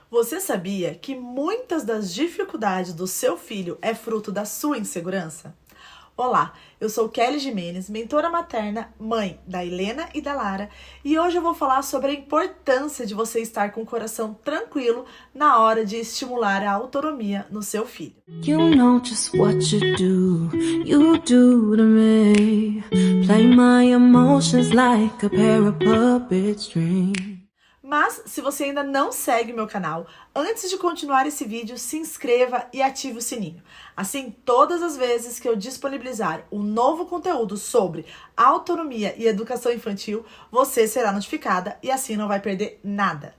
Você sabia que muitas das dificuldades do seu filho é fruto da sua insegurança? Olá, eu sou Kelly Jimenez, mentora materna, mãe da Helena e da Lara, e hoje eu vou falar sobre a importância de você estar com o coração tranquilo na hora de estimular a autonomia no seu filho. You know just what you do to me. Play my emotions like a pair of puppet strings. Mas, se você ainda não segue meu canal, antes de continuar esse vídeo, se inscreva e ative o sininho. Assim, todas as vezes que eu disponibilizar um novo conteúdo sobre autonomia e educação infantil, você será notificada e assim não vai perder nada.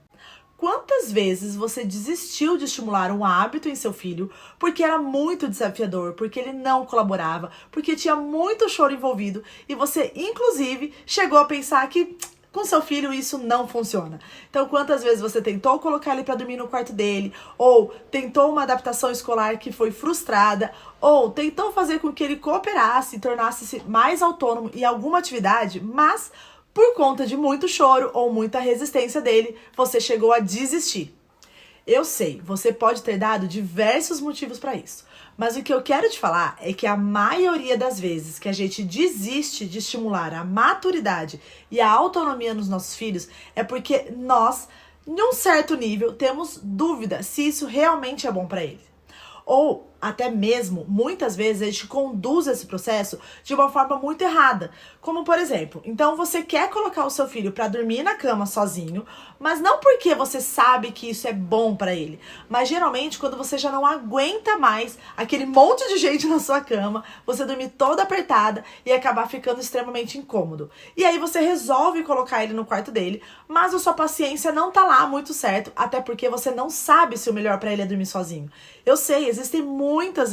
Quantas vezes você desistiu de estimular um hábito em seu filho porque era muito desafiador, porque ele não colaborava, porque tinha muito choro envolvido e você, inclusive, chegou a pensar que com seu filho isso não funciona. Então, quantas vezes você tentou colocar ele para dormir no quarto dele, ou tentou uma adaptação escolar que foi frustrada, ou tentou fazer com que ele cooperasse e tornasse-se mais autônomo em alguma atividade, mas por conta de muito choro ou muita resistência dele, você chegou a desistir. Eu sei, você pode ter dado diversos motivos para isso, mas o que eu quero te falar é que a maioria das vezes que a gente desiste de estimular a maturidade e a autonomia nos nossos filhos é porque nós, em um certo nível, temos dúvida se isso realmente é bom para ele. Ou até mesmo, muitas vezes, a gente conduz esse processo de uma forma muito errada. Como, por exemplo, então você quer colocar o seu filho para dormir na cama sozinho, mas não porque você sabe que isso é bom para ele, mas geralmente quando você já não aguenta mais aquele monte de gente na sua cama, você dormir toda apertada e acabar ficando extremamente incômodo. E aí você resolve colocar ele no quarto dele, mas a sua paciência não tá lá muito certo, até porque você não sabe se o melhor para ele é dormir sozinho. Eu sei, existem muitas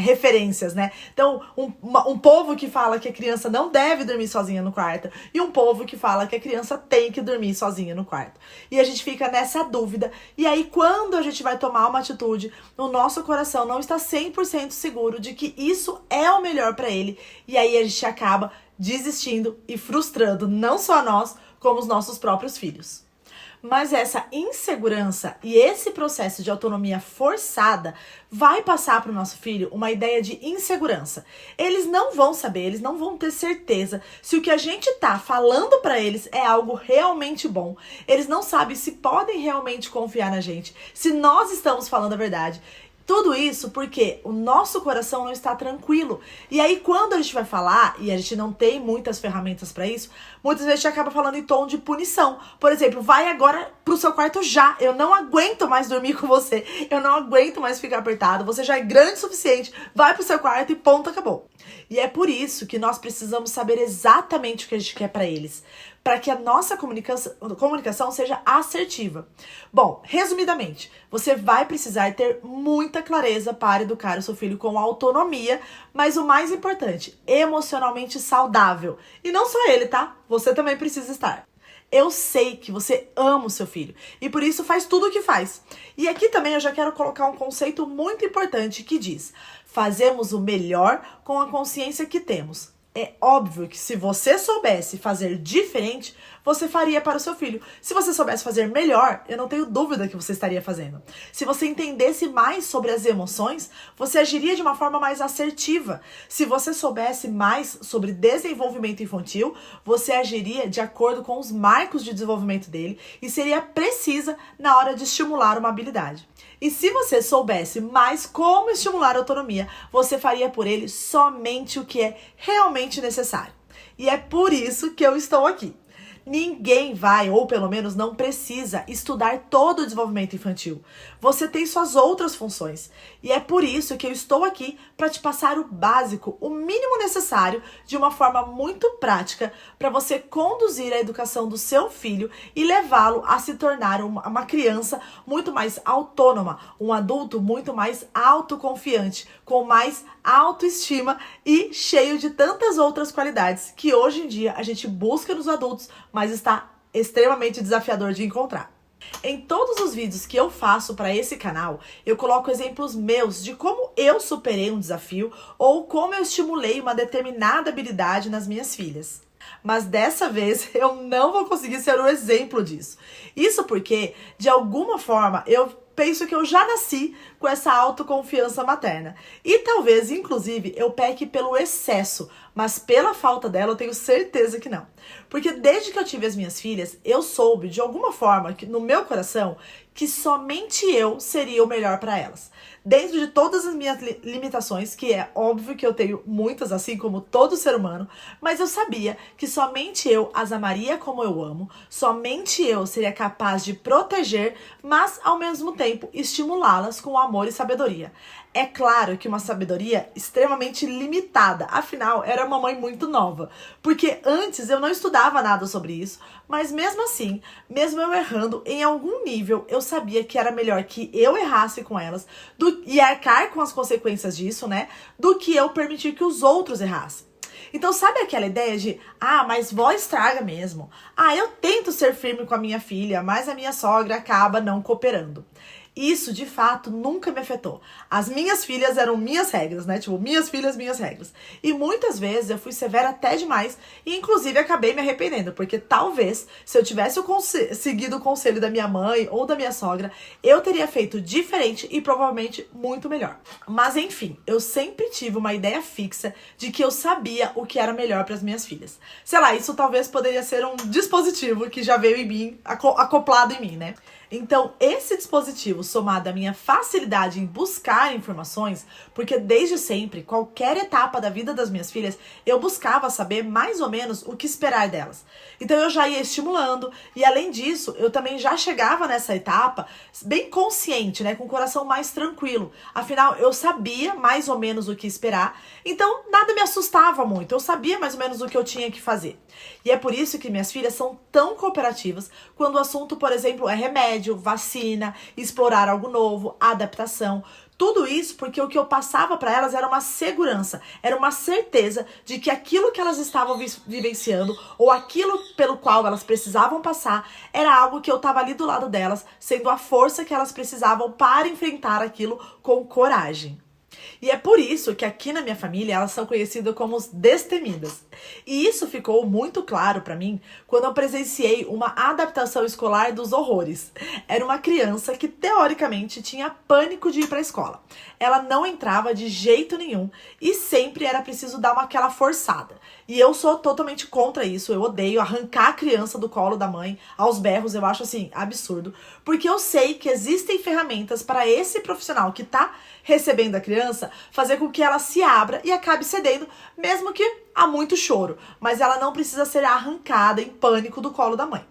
referências, né? Então, um povo que fala que a criança não deve dormir sozinha no quarto e um povo que fala que a criança tem que dormir sozinha no quarto. E a gente fica nessa dúvida. E aí, quando a gente vai tomar uma atitude, o nosso coração não está 100% seguro de que isso é o melhor para ele. E aí a gente acaba desistindo e frustrando não só nós, como os nossos próprios filhos. Mas essa insegurança e esse processo de autonomia forçada vai passar para o nosso filho uma ideia de insegurança. Eles não vão saber, eles não vão ter certeza se o que a gente está falando para eles é algo realmente bom. Eles não sabem se podem realmente confiar na gente, se nós estamos falando a verdade. Tudo isso porque o nosso coração não está tranquilo. E aí, quando a gente vai falar, e a gente não tem muitas ferramentas para isso, muitas vezes a gente acaba falando em tom de punição. Por exemplo, vai agora pro seu quarto já. Eu não aguento mais dormir com você. Eu não aguento mais ficar apertado. Você já é grande o suficiente. Vai pro seu quarto e ponto, acabou. E é por isso que nós precisamos saber exatamente o que a gente quer para eles, para que a nossa comunicação seja assertiva. Bom, resumidamente, você vai precisar ter muita clareza para educar o seu filho com autonomia, mas o mais importante, emocionalmente saudável. E não só ele, tá? Você também precisa estar. Eu sei que você ama o seu filho e por isso faz tudo o que faz. E aqui também eu já quero colocar um conceito muito importante que diz: fazemos o melhor com a consciência que temos. É óbvio que se você soubesse fazer diferente, você faria para o seu filho. Se você soubesse fazer melhor, eu não tenho dúvida que você estaria fazendo. Se você entendesse mais sobre as emoções, você agiria de uma forma mais assertiva. Se você soubesse mais sobre desenvolvimento infantil, você agiria de acordo com os marcos de desenvolvimento dele e seria precisa na hora de estimular uma habilidade. E se você soubesse mais como estimular a autonomia, você faria por ele somente o que é realmente necessário. E é por isso que eu estou aqui. Ninguém vai, ou pelo menos não precisa, estudar todo o desenvolvimento infantil. Você tem suas outras funções. E é por isso que eu estou aqui para te passar o básico, o mínimo necessário, de uma forma muito prática, para você conduzir a educação do seu filho e levá-lo a se tornar uma criança muito mais autônoma, um adulto muito mais autoconfiante, com mais autoestima e cheio de tantas outras qualidades que hoje em dia a gente busca nos adultos, mas está extremamente desafiador de encontrar. Em todos os vídeos que eu faço para esse canal, eu coloco exemplos meus de como eu superei um desafio ou como eu estimulei uma determinada habilidade nas minhas filhas. Mas dessa vez eu não vou conseguir ser o exemplo disso. Isso porque, de alguma forma, eu penso que eu já nasci com essa autoconfiança materna. E talvez, inclusive, eu peque pelo excesso, mas pela falta dela eu tenho certeza que não. Porque desde que eu tive as minhas filhas, eu soube, de alguma forma, que no meu coração, que somente eu seria o melhor para elas. Dentro de todas as minhas limitações, que é óbvio que eu tenho muitas, assim como todo ser humano, mas eu sabia que somente eu as amaria como eu amo, somente eu seria capaz de proteger, mas ao mesmo tempo estimulá-las com amor e sabedoria. É claro que uma sabedoria extremamente limitada, afinal, era uma mãe muito nova, porque antes eu não estudava nada sobre isso, mas mesmo assim, mesmo eu errando, em algum nível eu sabia que era melhor que eu errasse com elas e arcar com as consequências disso, né, do que eu permitir que os outros errassem. Então, sabe aquela ideia de, mas vó estraga mesmo. Eu tento ser firme com a minha filha, mas a minha sogra acaba não cooperando. Isso, de fato, nunca me afetou. As minhas filhas eram minhas regras, né? Tipo, minhas filhas, minhas regras. E muitas vezes eu fui severa até demais e, inclusive, acabei me arrependendo. Porque talvez, se eu tivesse seguido o conselho da minha mãe ou da minha sogra, eu teria feito diferente e provavelmente muito melhor. Mas, enfim, eu sempre tive uma ideia fixa de que eu sabia o que era melhor para as minhas filhas. Sei lá, isso talvez poderia ser um dispositivo que já veio em mim, acoplado em mim, né? Então, esse dispositivo, somado à minha facilidade em buscar informações, porque desde sempre, qualquer etapa da vida das minhas filhas, eu buscava saber mais ou menos o que esperar delas. Então, eu já ia estimulando e, além disso, eu também já chegava nessa etapa bem consciente, né, com o coração mais tranquilo. Afinal, eu sabia mais ou menos o que esperar, então nada me assustava muito, eu sabia mais ou menos o que eu tinha que fazer. E é por isso que minhas filhas são tão cooperativas quando o assunto, por exemplo, é remédio, vacina, explorar algo novo, adaptação. Tudo isso porque o que eu passava para elas era uma segurança, era uma certeza de que aquilo que elas estavam vivenciando ou aquilo pelo qual elas precisavam passar era algo que eu estava ali do lado delas, sendo a força que elas precisavam para enfrentar aquilo com coragem. E é por isso que aqui na minha família elas são conhecidas como os destemidas. E isso ficou muito claro para mim quando eu presenciei uma adaptação escolar dos horrores. Era uma criança que teoricamente tinha pânico de ir para a escola. Ela não entrava de jeito nenhum e sempre era preciso dar aquela forçada. E eu sou totalmente contra isso, eu odeio arrancar a criança do colo da mãe aos berros, eu acho assim, absurdo. Porque eu sei que existem ferramentas para esse profissional que tá recebendo a criança fazer com que ela se abra e acabe cedendo, mesmo que há muito choro. Mas ela não precisa ser arrancada em pânico do colo da mãe.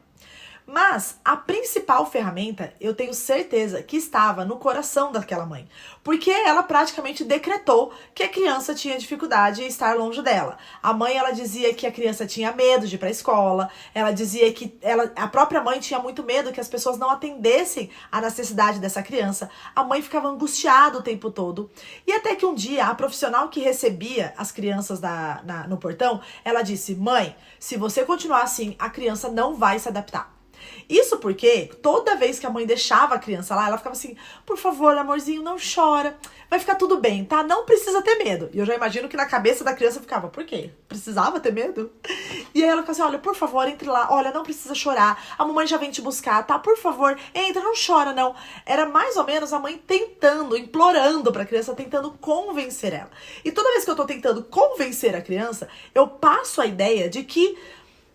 Mas a principal ferramenta, eu tenho certeza que estava no coração daquela mãe. Porque ela praticamente decretou que a criança tinha dificuldade em estar longe dela. A mãe, ela dizia que a criança tinha medo de ir para a escola. Ela dizia que a própria mãe tinha muito medo que as pessoas não atendessem à necessidade dessa criança. A mãe ficava angustiada o tempo todo. E até que um dia, a profissional que recebia as crianças no portão, ela disse, mãe, se você continuar assim, a criança não vai se adaptar. Isso porque toda vez que a mãe deixava a criança lá, ela ficava assim, por favor, amorzinho, não chora, vai ficar tudo bem, tá? Não precisa ter medo. E eu já imagino que na cabeça da criança ficava, por quê? Precisava ter medo? E aí ela ficava assim, olha, por favor, entre lá, olha, não precisa chorar, a mamãe já vem te buscar, tá? Por favor, entra, não chora, não. Era mais ou menos a mãe tentando, implorando pra criança, tentando convencer ela. E toda vez que eu tô tentando convencer a criança, eu passo a ideia de que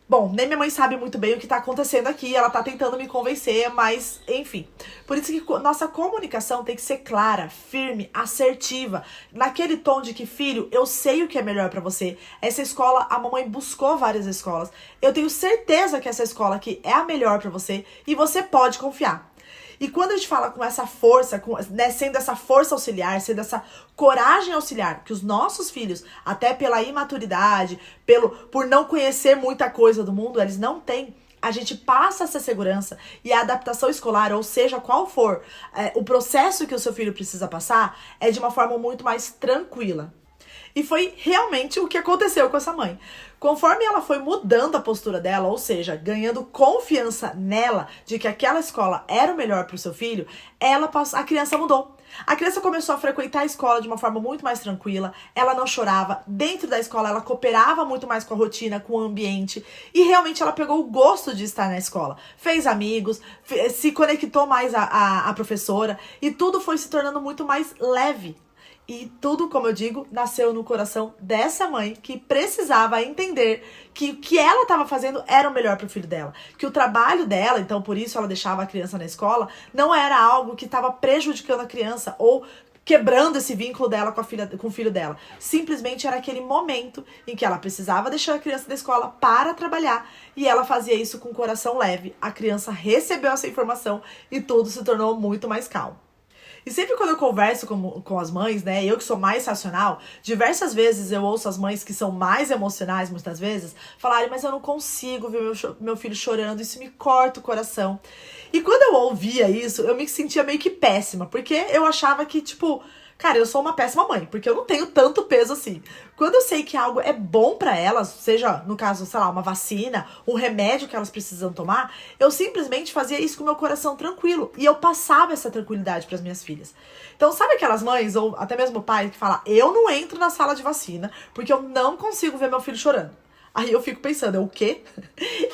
bom, nem minha mãe sabe muito bem o que tá acontecendo aqui, ela tá tentando me convencer, mas enfim. Por isso que nossa comunicação tem que ser clara, firme, assertiva, naquele tom de que, filho, eu sei o que é melhor pra você. Essa escola, a mamãe buscou várias escolas. Eu tenho certeza que essa escola aqui é a melhor pra você e você pode confiar. E quando a gente fala com essa força, sendo essa força auxiliar, sendo essa coragem auxiliar, que os nossos filhos, até pela imaturidade, por não conhecer muita coisa do mundo, eles não têm, a gente passa essa segurança e a adaptação escolar, ou seja, qual for o processo que o seu filho precisa passar, é de uma forma muito mais tranquila. E foi realmente o que aconteceu com essa mãe. Conforme ela foi mudando a postura dela, ou seja, ganhando confiança nela de que aquela escola era o melhor para o seu filho, a criança mudou. A criança começou a frequentar a escola de uma forma muito mais tranquila, ela não chorava, dentro da escola ela cooperava muito mais com a rotina, com o ambiente, e realmente ela pegou o gosto de estar na escola. Fez amigos, se conectou mais à professora, e tudo foi se tornando muito mais leve. E tudo, como eu digo, nasceu no coração dessa mãe que precisava entender que o que ela estava fazendo era o melhor para o filho dela. Que o trabalho dela, então por isso ela deixava a criança na escola, não era algo que estava prejudicando a criança ou quebrando esse vínculo dela com o filho dela. Simplesmente era aquele momento em que ela precisava deixar a criança da escola para trabalhar e ela fazia isso com o coração leve. A criança recebeu essa informação e tudo se tornou muito mais calmo. E sempre quando eu converso com as mães, né, eu que sou mais racional, diversas vezes eu ouço as mães que são mais emocionais, muitas vezes, falarem, mas eu não consigo ver meu filho chorando, isso me corta o coração. E quando eu ouvia isso, eu me sentia meio que péssima, porque eu achava que, tipo, cara, eu sou uma péssima mãe, porque eu não tenho tanto peso assim. Quando eu sei que algo é bom pra elas, seja, no caso, sei lá, uma vacina, um remédio que elas precisam tomar, eu simplesmente fazia isso com o meu coração tranquilo. E eu passava essa tranquilidade pras minhas filhas. Então, sabe aquelas mães, ou até mesmo o pai, que fala, eu não entro na sala de vacina, porque eu não consigo ver meu filho chorando. Aí eu fico pensando, o quê?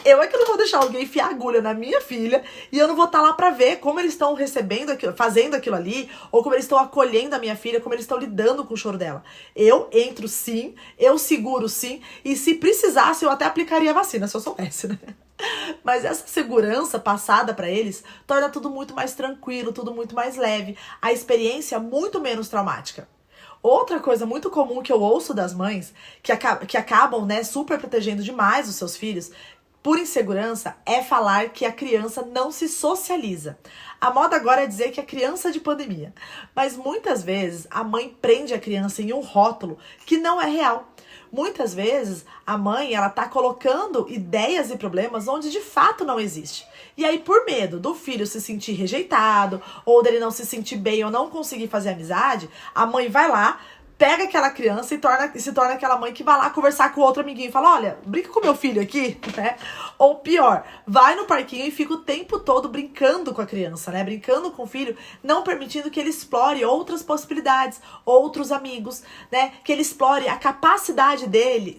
Eu é que não vou deixar alguém enfiar agulha na minha filha e eu não vou estar lá pra ver como eles estão recebendo aquilo, fazendo aquilo ali, ou como eles estão acolhendo a minha filha, como eles estão lidando com o choro dela. Eu entro sim, eu seguro sim, e se precisasse eu até aplicaria a vacina, se eu soubesse, né? Mas essa segurança passada pra eles torna tudo muito mais tranquilo, tudo muito mais leve, a experiência muito menos traumática. Outra coisa muito comum que eu ouço das mães, que acabam, né, super protegendo demais os seus filhos, por insegurança, é falar que a criança não se socializa. A moda agora é dizer que a criança é de pandemia. Mas muitas vezes a mãe prende a criança em um rótulo que não é real. Muitas vezes a mãe, ela tá colocando ideias e problemas onde de fato não existe. E aí, por medo do filho se sentir rejeitado, ou dele não se sentir bem ou não conseguir fazer amizade, a mãe vai lá, pega aquela criança e se torna aquela mãe que vai lá conversar com outro amiguinho e fala, olha, brinca com meu filho aqui, né? Ou pior, vai no parquinho e fica o tempo todo brincando com a criança, né? Brincando com o filho, não permitindo que ele explore outras possibilidades, outros amigos, né? Que ele explore a capacidade dele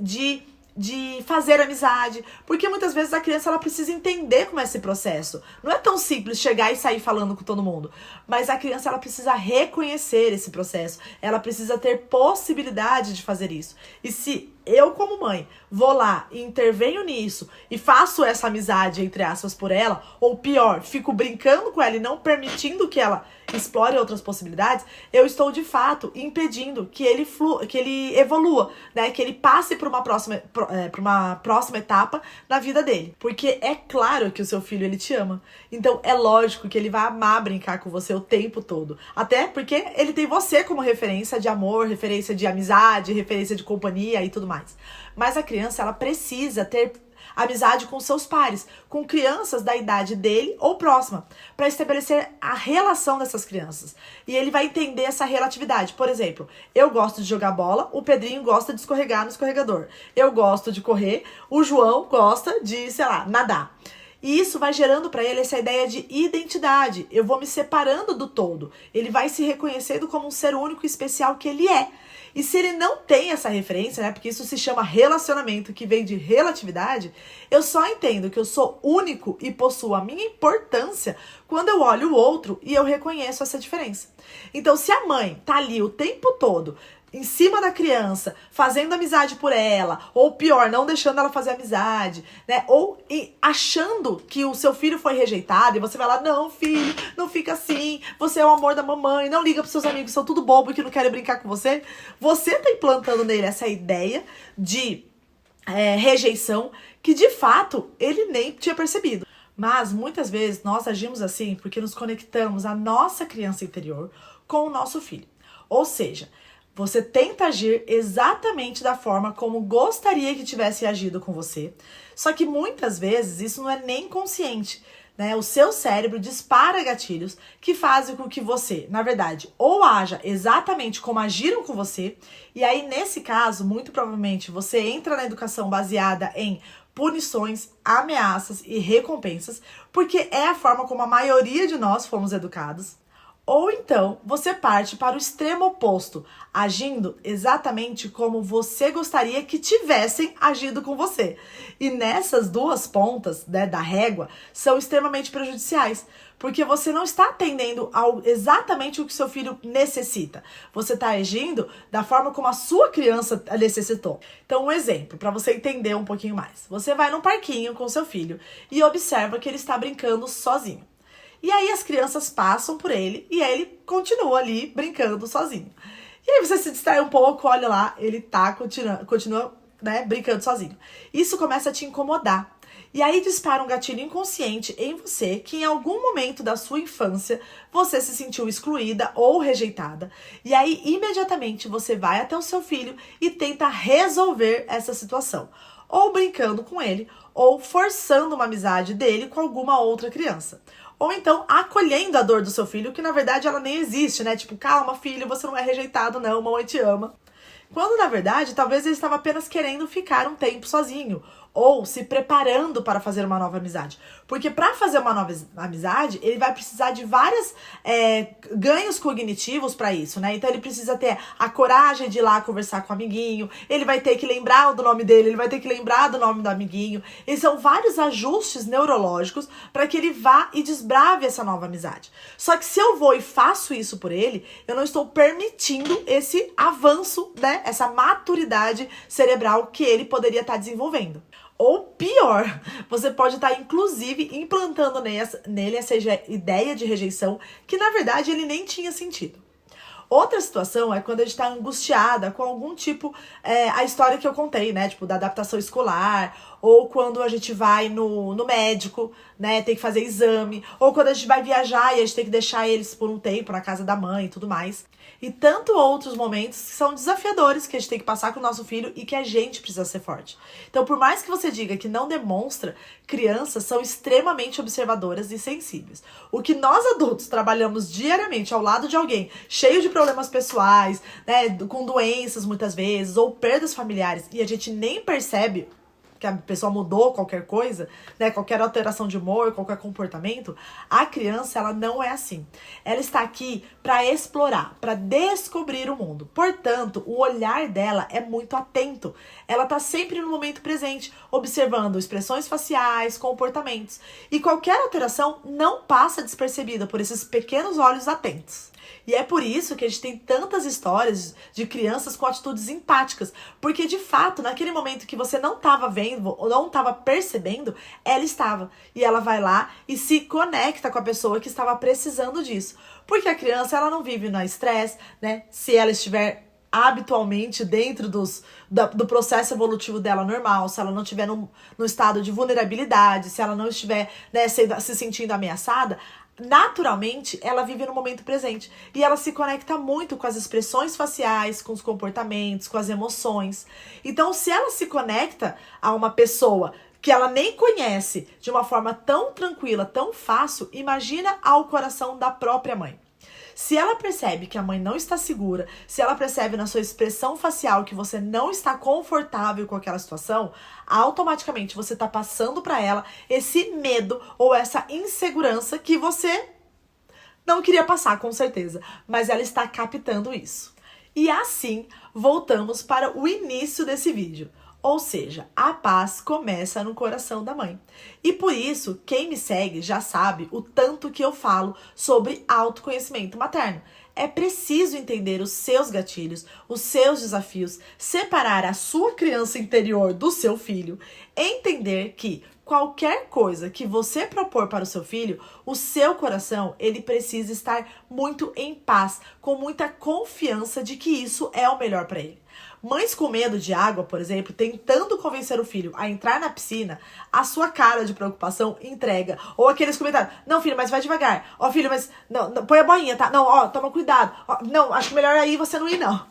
de fazer amizade, porque muitas vezes a criança ela precisa entender como é esse processo. Não é tão simples chegar e sair falando com todo mundo, mas a criança ela precisa reconhecer esse processo, ela precisa ter possibilidade de fazer isso. E se eu, como mãe, vou lá e intervenho nisso e faço essa amizade, entre aspas, por ela, ou pior, fico brincando com ela e não permitindo que ela explore outras possibilidades, eu estou, de fato, impedindo que ele evolua, né? Que ele passe para uma próxima etapa na vida dele. Porque é claro que o seu filho, ele te ama. Então, é lógico que ele vai amar brincar com você o tempo todo. Até porque ele tem você como referência de amor, referência de amizade, referência de companhia e tudo mais. Mas a criança, ela precisa ter amizade com seus pares, com crianças da idade dele ou próxima, para estabelecer a relação dessas crianças. E ele vai entender essa relatividade. Por exemplo, eu gosto de jogar bola, o Pedrinho gosta de escorregar no escorregador. Eu gosto de correr, o João gosta de, sei lá, nadar. E isso vai gerando para ele essa ideia de identidade. Eu vou me separando do todo. Ele vai se reconhecendo como um ser único e especial que ele é. E se ele não tem essa referência, né, porque isso se chama relacionamento, que vem de relatividade, eu só entendo que eu sou único e possuo a minha importância quando eu olho o outro e eu reconheço essa diferença. Então, se a mãe tá ali o tempo todo em cima da criança, fazendo amizade por ela, ou pior, não deixando ela fazer amizade, né? Ou achando que o seu filho foi rejeitado, e você vai lá, não, filho, não fica assim, você é o amor da mamãe, não liga pros seus amigos, são tudo bobo e que não querem brincar com você. Você tá implantando nele essa ideia de rejeição que, de fato, ele nem tinha percebido. Mas, muitas vezes, nós agimos assim porque nos conectamos à nossa criança interior com o nosso filho. Ou seja, você tenta agir exatamente da forma como gostaria que tivesse agido com você. Só que muitas vezes isso não é nem consciente. né? O seu cérebro dispara gatilhos que fazem com que você, na verdade, ou haja exatamente como agiram com você, e aí nesse caso, muito provavelmente, você entra na educação baseada em punições, ameaças e recompensas, porque é a forma como a maioria de nós fomos educados. Ou então, você parte para o extremo oposto, agindo exatamente como você gostaria que tivessem agido com você. E nessas duas pontas, né, da régua são extremamente prejudiciais, porque você não está atendendo exatamente o que seu filho necessita. Você está agindo da forma como a sua criança necessitou. Então, um exemplo, para você entender um pouquinho mais. Você vai num parquinho com seu filho e observa que ele está brincando sozinho. E aí as crianças passam por ele e aí ele continua ali brincando sozinho. E aí você se distrai um pouco, olha lá, ele continua, né, brincando sozinho. Isso começa a te incomodar. E aí dispara um gatilho inconsciente em você que em algum momento da sua infância você se sentiu excluída ou rejeitada. E aí imediatamente você vai até o seu filho e tenta resolver essa situação. Ou brincando com ele, ou forçando uma amizade dele com alguma outra criança. Ou então acolhendo a dor do seu filho, que na verdade ela nem existe, né? Tipo, calma filho, você não é rejeitado não, mamãe te ama. Quando na verdade talvez ele estava apenas querendo ficar um tempo sozinho. Ou se preparando para fazer uma nova amizade. Porque para fazer uma nova amizade, ele vai precisar de vários ganhos cognitivos para isso, né? Então ele precisa ter a coragem de ir lá conversar com o amiguinho, ele vai ter que lembrar do nome dele, ele vai ter que lembrar do nome do amiguinho. E são vários ajustes neurológicos para que ele vá e desbrave essa nova amizade. Só que se eu vou e faço isso por ele, eu não estou permitindo esse avanço, né? Essa maturidade cerebral que ele poderia estar desenvolvendo. Ou pior, você pode estar inclusive implantando nele essa ideia de rejeição que na verdade ele nem tinha sentido. Outra situação é quando a gente está angustiada com algum tipo, a história que eu contei, né? Tipo, da adaptação escolar, ou quando a gente vai no médico, né? Tem que fazer exame, ou quando a gente vai viajar e a gente tem que deixar eles por um tempo na casa da mãe e tudo mais. E tanto outros momentos que são desafiadores que a gente tem que passar com o nosso filho e que a gente precisa ser forte. Então, por mais que você diga que não demonstra, crianças são extremamente observadoras e sensíveis. O que nós adultos trabalhamos diariamente ao lado de alguém cheio de problemas pessoais, né, com doenças muitas vezes, ou perdas familiares, e a gente nem percebe que a pessoa mudou qualquer coisa, né, qualquer alteração de humor, qualquer comportamento, a criança, ela não é assim. Ela está aqui para explorar, para descobrir o mundo. Portanto, o olhar dela é muito atento. Ela está sempre no momento presente, observando expressões faciais, comportamentos. E qualquer alteração não passa despercebida por esses pequenos olhos atentos. E é por isso que a gente tem tantas histórias de crianças com atitudes empáticas. Porque, de fato, naquele momento que você não estava vendo ou não estava percebendo, ela estava. E ela vai lá e se conecta com a pessoa que estava precisando disso. Porque a criança, ela não vive no estresse, né? Se ela estiver habitualmente dentro do processo evolutivo dela normal, se ela não estiver no estado de vulnerabilidade, se ela não estiver, né, se sentindo ameaçada, naturalmente, ela vive no momento presente. E ela se conecta muito com as expressões faciais, com os comportamentos, com as emoções. Então, se ela se conecta a uma pessoa que ela nem conhece de uma forma tão tranquila, tão fácil, imagina ao coração da própria mãe. Se ela percebe que a mãe não está segura, se ela percebe na sua expressão facial que você não está confortável com aquela situação, automaticamente você está passando para ela esse medo ou essa insegurança que você não queria passar, com certeza, mas ela está captando isso. E assim, voltamos para o início desse vídeo. Ou seja, a paz começa no coração da mãe. E por isso, quem me segue já sabe o tanto que eu falo sobre autoconhecimento materno. É preciso entender os seus gatilhos, os seus desafios, separar a sua criança interior do seu filho, entender que qualquer coisa que você propor para o seu filho, o seu coração, ele precisa estar muito em paz, com muita confiança de que isso é o melhor para ele. Mães com medo de água, por exemplo, tentando convencer o filho a entrar na piscina, a sua cara de preocupação entrega. Ou aqueles comentários, não filho, mas vai devagar. Ó filho, mas não, põe a boinha, tá? Não, ó, toma cuidado. Ó, não, acho melhor aí você não ir não.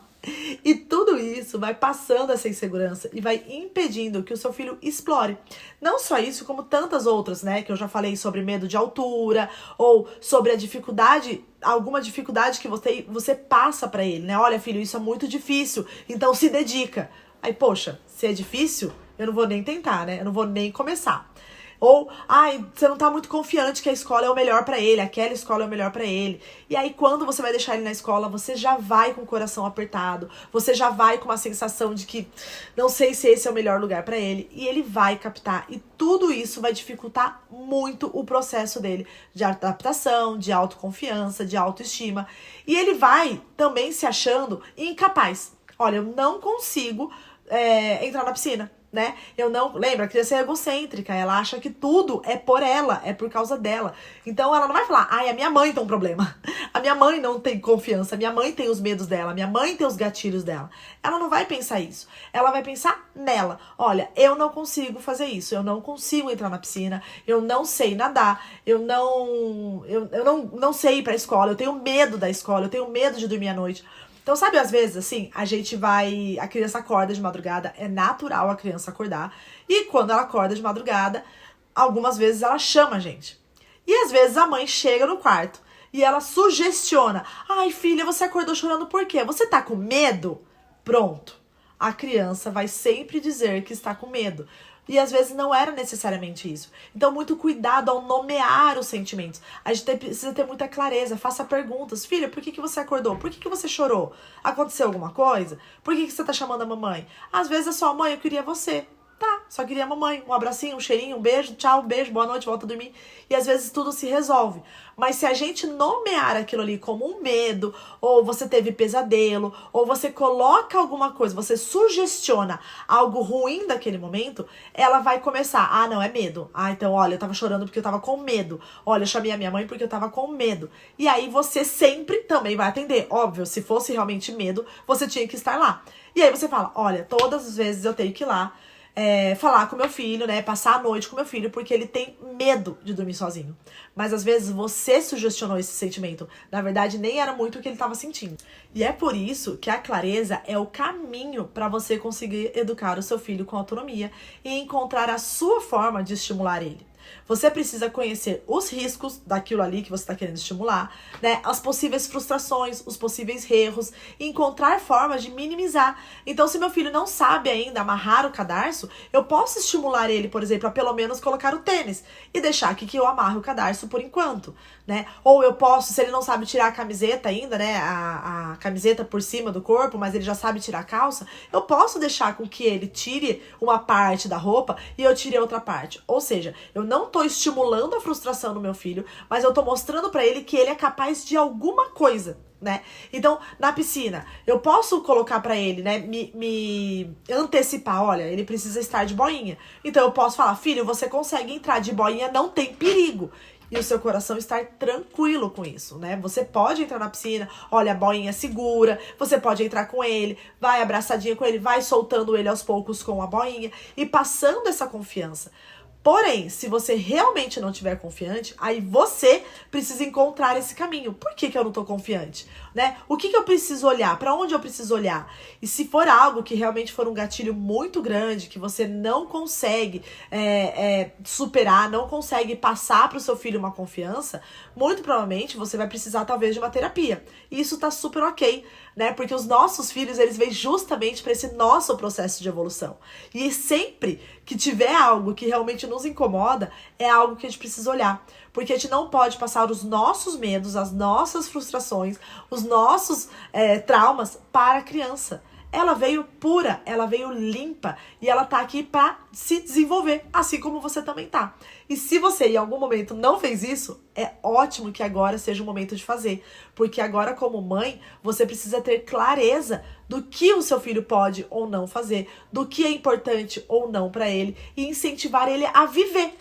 E tudo isso vai passando essa insegurança e vai impedindo que o seu filho explore. Não só isso, como tantas outras, né? Que eu já falei sobre medo de altura, ou sobre a dificuldade, alguma dificuldade que você passa pra ele, né? Olha, filho, isso é muito difícil, então se dedica. Aí, poxa, se é difícil, eu não vou nem tentar, né? Eu não vou nem começar. Ou, ai, você não tá muito confiante que a escola é o melhor pra ele, aquela escola é o melhor pra ele. E aí, quando você vai deixar ele na escola, você já vai com o coração apertado, você já vai com uma sensação de que não sei se esse é o melhor lugar pra ele. E ele vai captar. E tudo isso vai dificultar muito o processo dele de adaptação, de autoconfiança, de autoestima. E ele vai também se achando incapaz. Olha, eu não consigo entrar na piscina. Né? Eu não. Lembra, a criança é egocêntrica, ela acha que tudo é por ela, é por causa dela. Então ela não vai falar, ai, a minha mãe tem um problema. A minha mãe não tem confiança, a minha mãe tem os medos dela, a minha mãe tem os gatilhos dela. Ela não vai pensar isso. Ela vai pensar nela. Olha, eu não consigo fazer isso, eu não consigo entrar na piscina, eu não sei nadar, eu não sei ir pra escola, eu tenho medo da escola, eu tenho medo de dormir à noite. Então, sabe, às vezes, assim, a criança acorda de madrugada, é natural a criança acordar, e quando ela acorda de madrugada, algumas vezes ela chama a gente. E às vezes a mãe chega no quarto e ela sugestiona, ai, filha, você acordou chorando por quê? Você tá com medo? Pronto. A criança vai sempre dizer que está com medo. E às vezes não era necessariamente isso. Então, muito cuidado ao nomear os sentimentos. A gente precisa ter muita clareza. Faça perguntas. Filha, por que você acordou? Por que você chorou? Aconteceu alguma coisa? Por que você tá chamando a mamãe? Às vezes é só, mãe, eu queria você. Tá, só queria a mamãe. Um abracinho, um cheirinho, um beijo, tchau, beijo, boa noite, volta a dormir. E às vezes tudo se resolve. Mas se a gente nomear aquilo ali como um medo, ou você teve pesadelo, ou você coloca alguma coisa, você sugestiona algo ruim daquele momento, ela vai começar, ah, não, é medo. Ah, então, olha, eu tava chorando porque eu tava com medo. Olha, eu chamei a minha mãe porque eu tava com medo. E aí você sempre também vai atender. Óbvio, se fosse realmente medo, você tinha que estar lá. E aí você fala, olha, todas as vezes eu tenho que ir lá, falar com meu filho, né, passar a noite com meu filho, porque ele tem medo de dormir sozinho. Mas às vezes você sugestionou esse sentimento. Na verdade, nem era muito o que ele estava sentindo. E é por isso que a clareza é o caminho para você conseguir educar o seu filho com autonomia e encontrar a sua forma de estimular ele. Você precisa conhecer os riscos daquilo ali que você está querendo estimular, né? As possíveis frustrações, os possíveis erros, e encontrar formas de minimizar. Então, se meu filho não sabe ainda amarrar o cadarço, eu posso estimular ele, por exemplo, a pelo menos colocar o tênis e deixar aqui que eu amarre o cadarço por enquanto, né? Ou eu posso, se ele não sabe tirar a camiseta ainda, né? A camiseta por cima do corpo, mas ele já sabe tirar a calça, eu posso deixar com que ele tire uma parte da roupa e eu tire a outra parte. Ou seja, eu não tô estimulando a frustração no meu filho, mas eu tô mostrando pra ele que ele é capaz de alguma coisa, né? Então, na piscina, eu posso colocar pra ele, né, me antecipar, olha, ele precisa estar de boinha. Então eu posso falar, filho, você consegue entrar de boinha, não tem perigo. E o seu coração estar tranquilo com isso, né? Você pode entrar na piscina, olha, a boinha segura, você pode entrar com ele, vai abraçadinha com ele, vai soltando ele aos poucos com a boinha e passando essa confiança. Porém, se você realmente não estiver confiante, aí você precisa encontrar esse caminho. Por que eu não tô confiante? Né? O que eu preciso olhar? Para onde eu preciso olhar? E se for algo que realmente for um gatilho muito grande, que você não consegue superar, não consegue passar para o seu filho uma confiança, muito provavelmente você vai precisar talvez de uma terapia. E isso tá super ok, né? Porque os nossos filhos, eles vêm justamente para esse nosso processo de evolução. E sempre que tiver algo que realmente nos incomoda, é algo que a gente precisa olhar. Porque a gente não pode passar os nossos medos, as nossas frustrações, os nossos traumas para a criança. Ela veio pura, ela veio limpa e ela tá aqui para se desenvolver, assim como você também tá. E se você em algum momento não fez isso, é ótimo que agora seja o momento de fazer. Porque agora, como mãe, você precisa ter clareza do que o seu filho pode ou não fazer, do que é importante ou não para ele e incentivar ele a viver.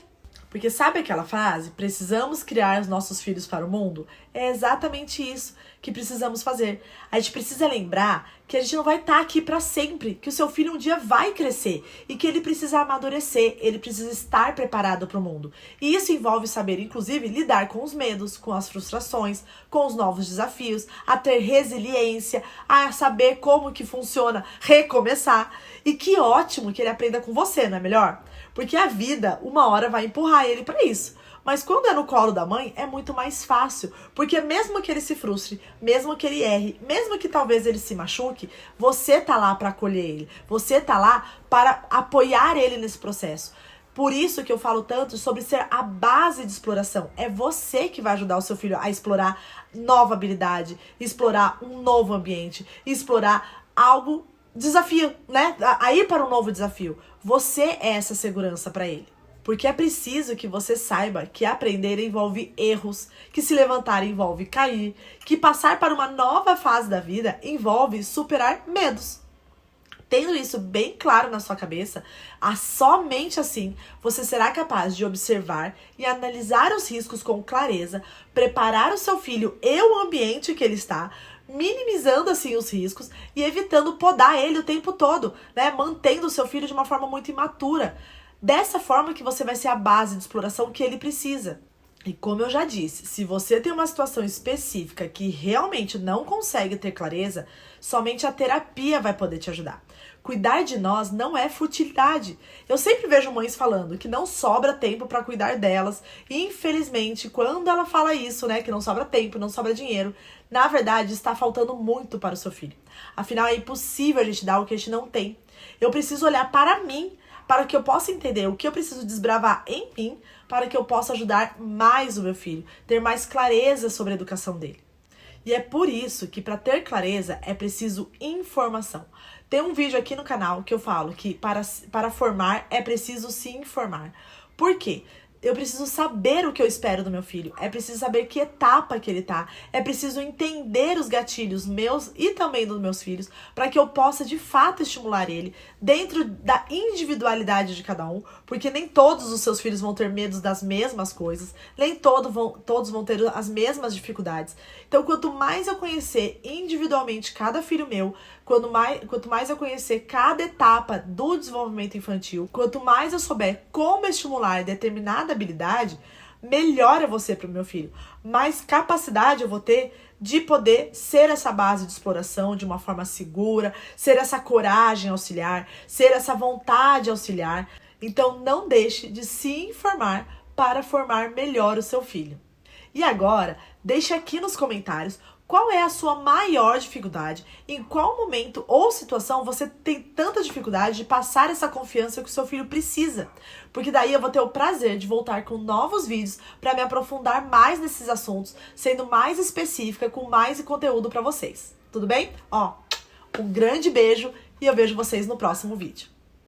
Porque sabe aquela frase, precisamos criar os nossos filhos para o mundo? É exatamente isso que precisamos fazer. A gente precisa lembrar que a gente não vai estar aqui para sempre, que o seu filho um dia vai crescer e que ele precisa amadurecer, ele precisa estar preparado para o mundo. E isso envolve saber, inclusive, lidar com os medos, com as frustrações, com os novos desafios, a ter resiliência, a saber como que funciona recomeçar. E que ótimo que ele aprenda com você, não é melhor? Porque a vida, uma hora, vai empurrar ele para isso. Mas quando é no colo da mãe, é muito mais fácil. Porque mesmo que ele se frustre, mesmo que ele erre, mesmo que talvez ele se machuque, você tá lá para acolher ele. Você tá lá para apoiar ele nesse processo. Por isso que eu falo tanto sobre ser a base de exploração. É você que vai ajudar o seu filho a explorar nova habilidade, explorar um novo ambiente, explorar algo, desafio, né? A ir para um novo desafio. Você é essa segurança para ele. Porque é preciso que você saiba que aprender envolve erros, que se levantar envolve cair, que passar para uma nova fase da vida envolve superar medos. Tendo isso bem claro na sua cabeça, somente assim você será capaz de observar e analisar os riscos com clareza, preparar o seu filho e o ambiente que ele está, minimizando assim os riscos e evitando podar ele o tempo todo, né? Mantendo o seu filho de uma forma muito imatura. Dessa forma que você vai ser a base de exploração que ele precisa. E como eu já disse, se você tem uma situação específica que realmente não consegue ter clareza, somente a terapia vai poder te ajudar. Cuidar de nós não é futilidade. Eu sempre vejo mães falando que não sobra tempo para cuidar delas. E infelizmente, quando ela fala isso, né, que não sobra tempo, não sobra dinheiro, na verdade está faltando muito para o seu filho. Afinal, é impossível a gente dar o que a gente não tem. Eu preciso olhar para mim, para que eu possa entender o que eu preciso desbravar em mim, para que eu possa ajudar mais o meu filho, ter mais clareza sobre a educação dele. E é por isso que para ter clareza é preciso informação. Tem um vídeo aqui no canal que eu falo que para formar é preciso se informar. Por quê? Eu preciso saber o que eu espero do meu filho. É preciso saber que etapa que ele tá. É preciso entender os gatilhos meus e também dos meus filhos para que eu possa de fato estimular ele dentro da individualidade de cada um, porque nem todos os seus filhos vão ter medos das mesmas coisas, nem todos vão ter as mesmas dificuldades. Então, quanto mais eu conhecer individualmente cada filho meu, quanto mais eu conhecer cada etapa do desenvolvimento infantil, quanto mais eu souber como estimular determinada habilidade, melhor eu vou ser para o meu filho. Mais capacidade eu vou ter de poder ser essa base de exploração de uma forma segura, ser essa coragem auxiliar, ser essa vontade auxiliar. Então não deixe de se informar para formar melhor o seu filho. E agora, deixe aqui nos comentários qual é a sua maior dificuldade, em qual momento ou situação você tem tanta dificuldade de passar essa confiança que o seu filho precisa. Porque daí eu vou ter o prazer de voltar com novos vídeos para me aprofundar mais nesses assuntos, sendo mais específica, com mais conteúdo para vocês. Tudo bem? Um grande beijo e eu vejo vocês no próximo vídeo.